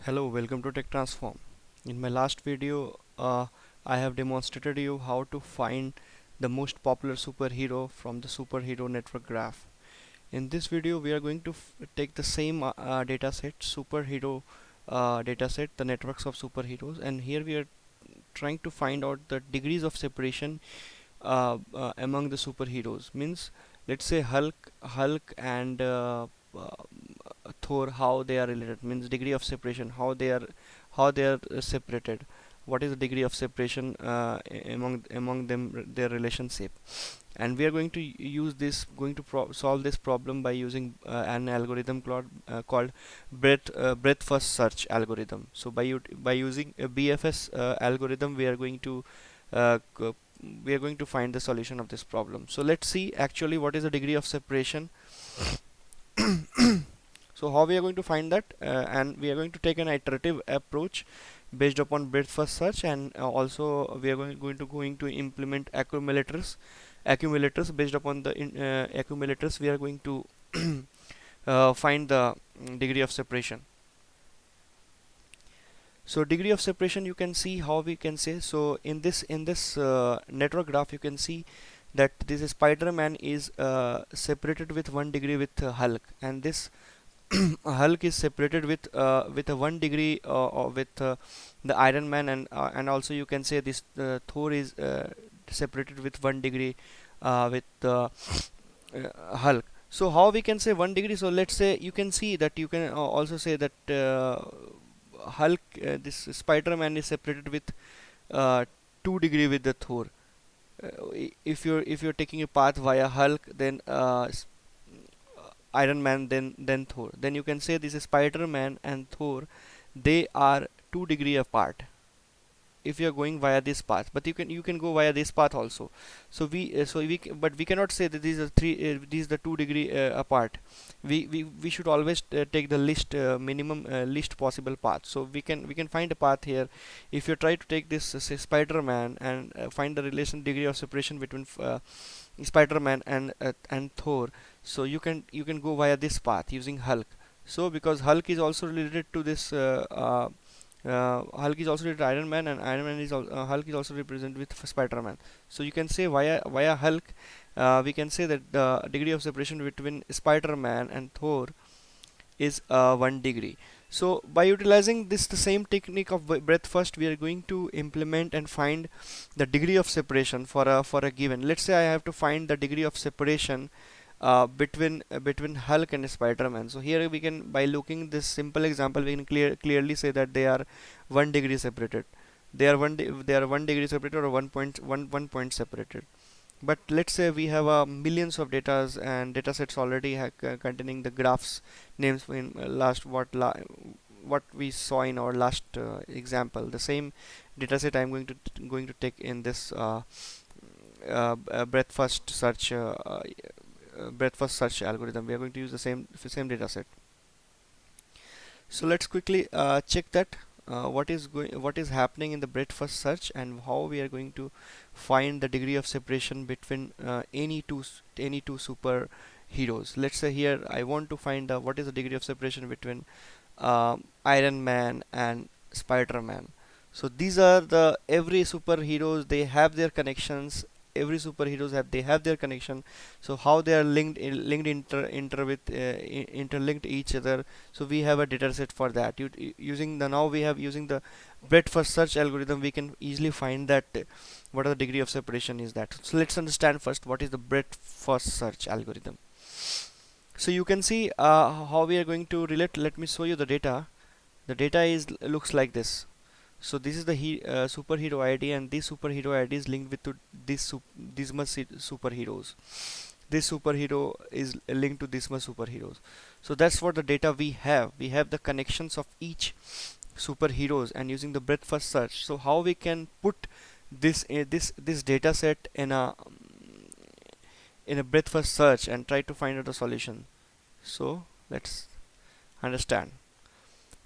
Hello, welcome to Tech Transform. In my last video, I have demonstrated you how to find the most popular superhero from the superhero network graph. In this video, we are going to take the same dataset, superhero dataset, the networks of superheroes, and here we are trying to find out the degrees of separation among the superheroes. Means, let's say Hulk and Thor, how they are related. Means degree of separation, how they are separated. What is the degree of separation among them, their relationship? And we are going to use this, going to solve this problem by using an algorithm called breadth-first search algorithm. So by using a BFS algorithm, uh, c- we are going to find the solution of this problem. So let's see actually what is the degree of separation. So how we are going to find that, and we are going to take an iterative approach based upon breadth-first search, and also we are going to implement accumulators based upon the accumulators. We are going to find the degree of separation. So degree of separation, you can see how we can say. So in this network graph, you can see that this Spider-Man is separated with 1 degree with Hulk, and this Hulk is separated with a 1 degree with the Iron Man, and also you can say this Thor is separated with 1 degree with Hulk. So how we can say 1 degree? So let's say you can see that you can also say that Hulk, this Spider-Man is separated with uh, 2 degree with the Thor. If you're taking a path via Hulk, then Iron Man, then Thor. Then you can say this is Spider-Man and Thor. They are 2 degree apart if you are going via this path, but you can go via this path also. But we cannot say that these are the 2 degree apart. We should always take the minimum least possible path. So we can find a path here. If you try to take this say Spider-Man and find the relation degree of separation between Spider-Man and Thor, so you can go via this path using Hulk. So because Hulk is also related to this Hulk is also related to Iron Man, and Hulk is also represented with Spider-Man. So you can say via Hulk, we can say that the degree of separation between Spider-Man and Thor is 1 degree. So by utilizing this the same technique of breadth first, we are going to implement and find the degree of separation for a given. Let's say I have to find the degree of separation between Hulk and Spider-Man. So here we can, by looking this simple example, we can clearly say that they are 1 degree separated. They are 1 degree separated, or 1 point separated. But let's say we have millions of data sets already containing the graphs names in what we saw in our last example. The same dataset I'm going to take in this breadth first search algorithm. We are going to use the same data set. So let's quickly check that what is happening in the breadth first search, and how we are going to find the degree of separation between any two super heroes. Let's say here I want to find what is the degree of separation between Iron Man and Spider-Man. So these are the every superheroes, they have their connections. Every superheroes have their connection. So how they are linked interlinked each other. So we have a data set for that. Using the now we have using the breadth first search algorithm, we can easily find that what are the degree of separation is that. So let's understand first what is the breadth first search algorithm. So you can see how we are going to relate. Let me show you the data. The data is looks like this. So this is the superhero ID, and this superhero ID is linked with to these much superheroes. This superhero is linked to this much superheroes. So that's what the data we have. We have the connections of each superheroes, and using the breadth first search. So how we can put this data set in a breadth first search and try to find out the solution. So let's understand.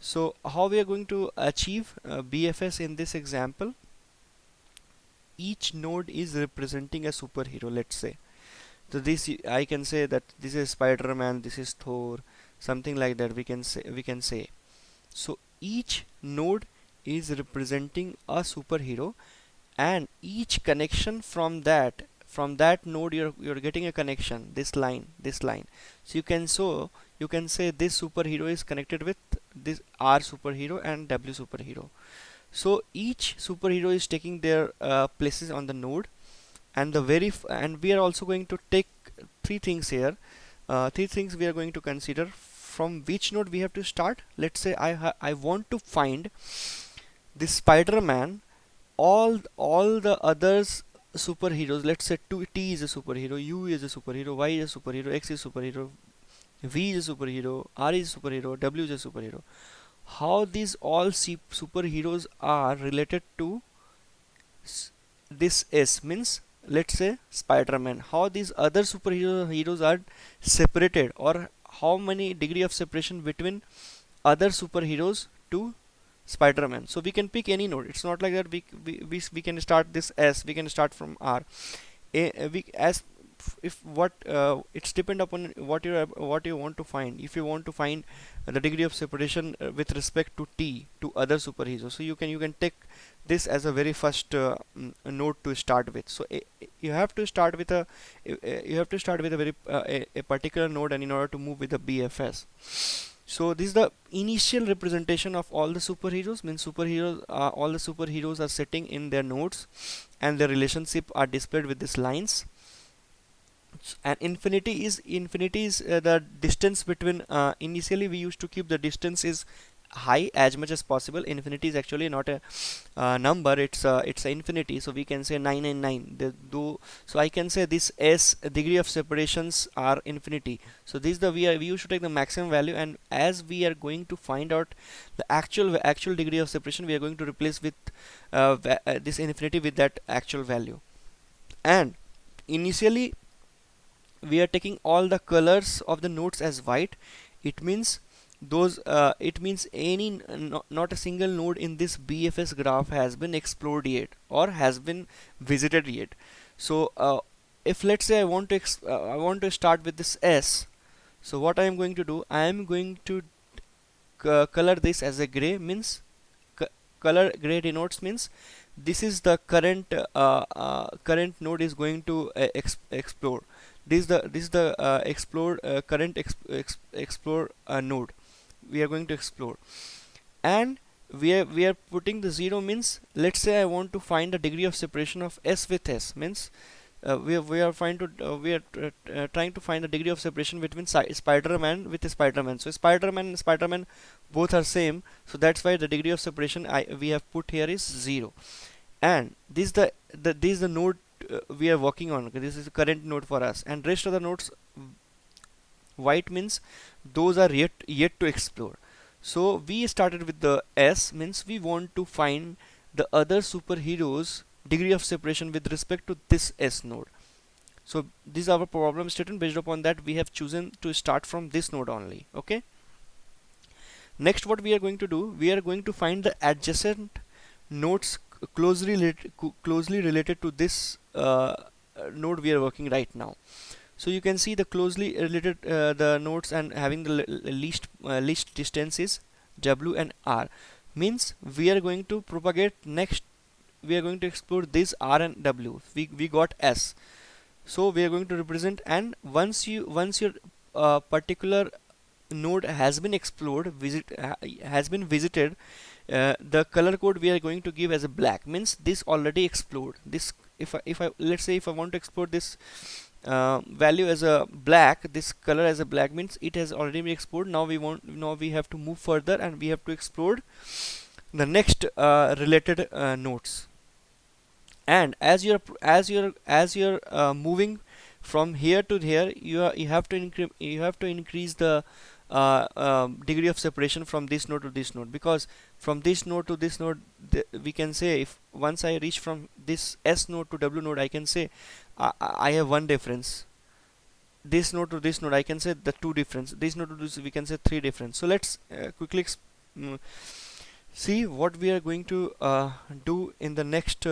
So how we are going to achieve BFS in this example? Each node is representing a superhero. Let's say, so this I can say that this is Spider-Man, this is Thor, something like that. We can say. So each node is representing a superhero, and each connection from that node, you're getting a connection, this line. So you can say this superhero is connected with this R superhero and W superhero. So each superhero is taking their places on the node, and and we are also going to take three things here. Three things we are going to consider. From which node we have to start? Let's say I want to find this Spider-Man, all the others superheroes. Let's say T is a superhero, U is a superhero, Y is a superhero, X is a superhero, V is a superhero, R is a superhero, W is a superhero. How these all superheroes are related to this S, means let's say Spider-Man, how these other heroes are separated, or how many degree of separation between other superheroes to Spider-Man. So we can pick any node. It's not like that we can start this S, we can start from R. We as if what it's depend upon what you want to find. If you want to find the degree of separation with respect to T to other superheroes, so you can take this as a very first node to start with. So you have to start with a very a particular node, and in order to move with the BFS. So this is the initial representation of all the superheroes. Means all the superheroes are sitting in their nodes, and their relationship are displayed with these lines. And infinity is the distance between, initially we used to keep the distance is high as much as possible. Infinity is actually not a number, it's a infinity. So we can say 999. So I can say this S degree of separations are infinity. So this is the we used to take the maximum value, and as we are going to find out the actual degree of separation, we are going to replace with this infinity with that actual value. And initially we are taking all the colors of the nodes as white. It means not a single node in this BFS graph has been explored yet or has been visited yet. So if let's say I want to start with this S, so what I am going to do, I am going to color this as a gray. Means color gray denotes means this is the current node is going to explore. This is the explored current explore node we are going to explore. And we are putting the 0, means let's say I want to find the degree of separation of S with S. Means we are trying to find the degree of separation between Spider-Man with Spider-Man. So Spider-Man and Spider-Man both are same, so that's why the degree of separation we have put here is 0. And this is the node we are working on. Okay, this is the current node for us, and rest of the nodes white means those are yet to explore. So we started with the S, means we want to find the other superheroes degree of separation with respect to this S node. So this is our problem statement. Based upon that, we have chosen to start from this node only. Okay, next what we are going to do, we are going to find the adjacent nodes closely related to this node we are working right now. So you can see the closely related the nodes and having the least distances W and R. Means we are going to propagate next. We are going to explore this R and W. We got S. So we are going to represent, and once your particular node has been explored, has been visited, the color code we are going to give as a black. Means this already explored. This if I let's say if I want to explore this value as a black, this color as a black, means it has already been explored. Now we have to move further, and we have to explore the next related nodes. And as you're moving from here to here, you have to increase the degree of separation from this node to this node, because from this node to this node, we can say, if once I reach from this S node to W node, I can say I have one difference. This node to this node, I can say the two difference. This node to this, we can say three difference. So let's quickly see what we are going to do in the next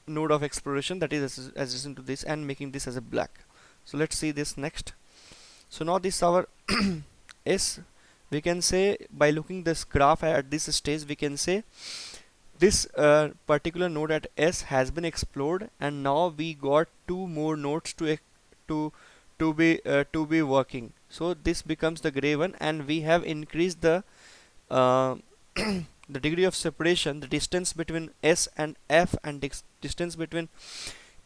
node of exploration, that is adjacent to this, and making this as a black. So let's see this next. So now this is our S we can say by looking this graph at this stage, we can say this particular node at S has been explored, and now we got two more nodes to to be working. So this becomes the gray one, and we have increased the uh, the degree of separation, the distance between S and F, and distance between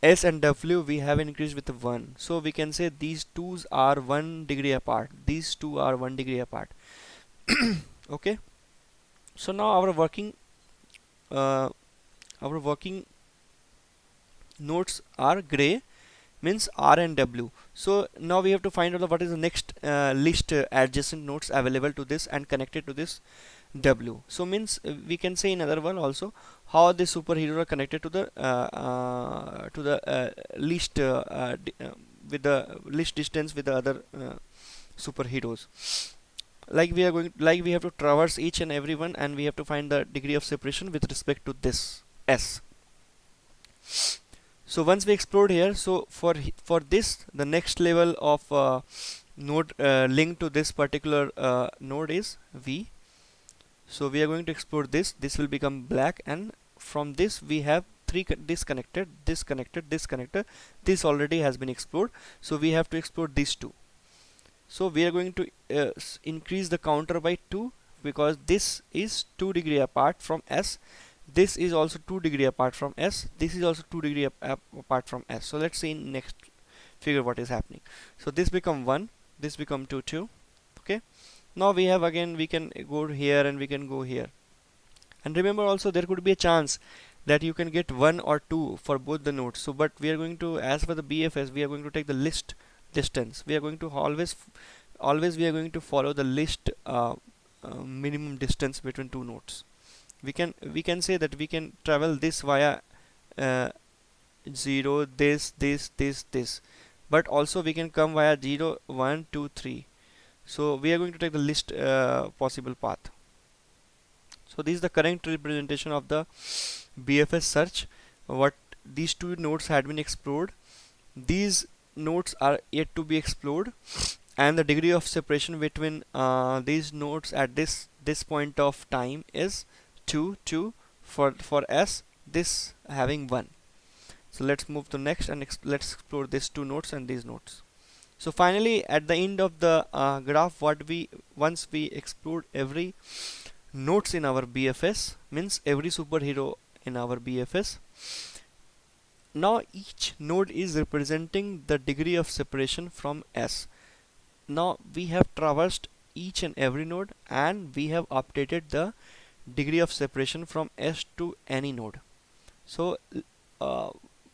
S and W, we have increased with 1. So we can say these twos are 1 degree apart. These two are 1 degree apart. Okay. So now uh, our working nodes are gray, means R and W. So now we have to find out what is the next list adjacent nodes available to this and connected to this W. So means we can say in other word also how the superheroes are connected to the least with the least distance with the other superheroes. Like we have to traverse each and every one, and we have to find the degree of separation with respect to this S. So once we explored here, so for this, the next level of node linked to this particular node is V. So we are going to explore this. This will become black, and from this we have three disconnected, disconnected, disconnected. This already has been explored. So we have to explore these two. So we are going to increase the counter by 2, because this is 2 degree apart from S. This is also 2 degree apart from S. This is also 2 degree apart from S. So let's see in next figure what is happening. So this become 1, this become 2, 2. Okay. Now we have again, we can go here and we can go here. And remember also there could be a chance that you can get 1 or 2 for both the nodes. So but we are going to, as for the BFS, we are going to take the list distance. We are going to always we are going to follow the list minimum distance between two nodes. We can say that we can travel this via 0, this, but also we can come via 0, 1, 2, 3. So we are going to take the least possible path. So this is the current representation of the BFS search. What these two nodes had been explored. These nodes are yet to be explored, and the degree of separation between these nodes at this point of time is 2, 2 for S. This having 1. So let's move to next and let's explore these two nodes and these nodes. So finally, at the end of the graph, once we explored every nodes in our BFS, means every superhero in our BFS. Now each node is representing the degree of separation from S. Now we have traversed each and every node, and we have updated the degree of separation from S to any node. So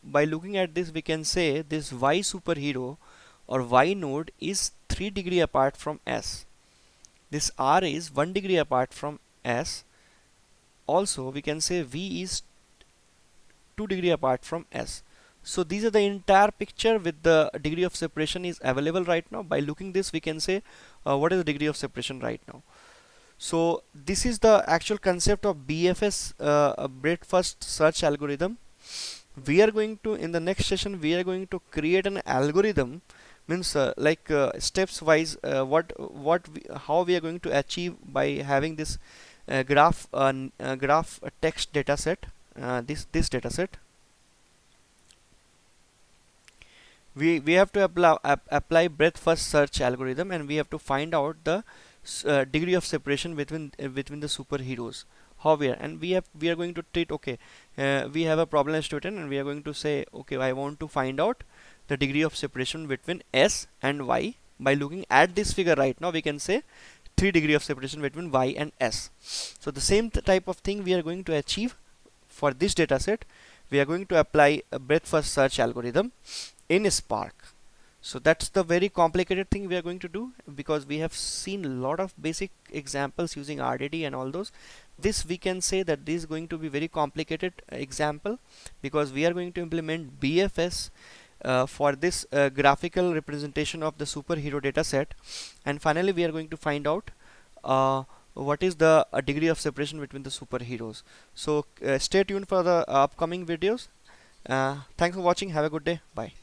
by looking at this, we can say this Y superhero or Y node is 3 degree apart from S. This R is 1 degree apart from S. Also we can say V is 2 degree apart from S. So these are the entire picture with the degree of separation is available right now. By looking this, we can say what is the degree of separation right now. So this is the actual concept of BFS breadth-first search algorithm. We are going to, in the next session, we are going to create an algorithm, means steps wise how we are going to achieve by having this graph text data set, this data set. We have to apply breadth-first search algorithm, and we have to find out the degree of separation between the superheroes. How we are going to treat, okay, we have a problem student, and we are going to say, okay, I want to find out the degree of separation between S and Y. By looking at this figure right now, we can say 3 degree of separation between Y and S. So the same type of thing we are going to achieve for this data set. We are going to apply a breadth-first search algorithm in Spark. So that's the very complicated thing we are going to do, because we have seen a lot of basic examples using RDD and all those. This we can say that this is going to be very complicated example, because we are going to implement BFS for this graphical representation of the superhero data set, and finally we are going to find out what is the degree of separation between the superheroes. So stay tuned for the upcoming videos. Thanks for watching. Have a good day. Bye.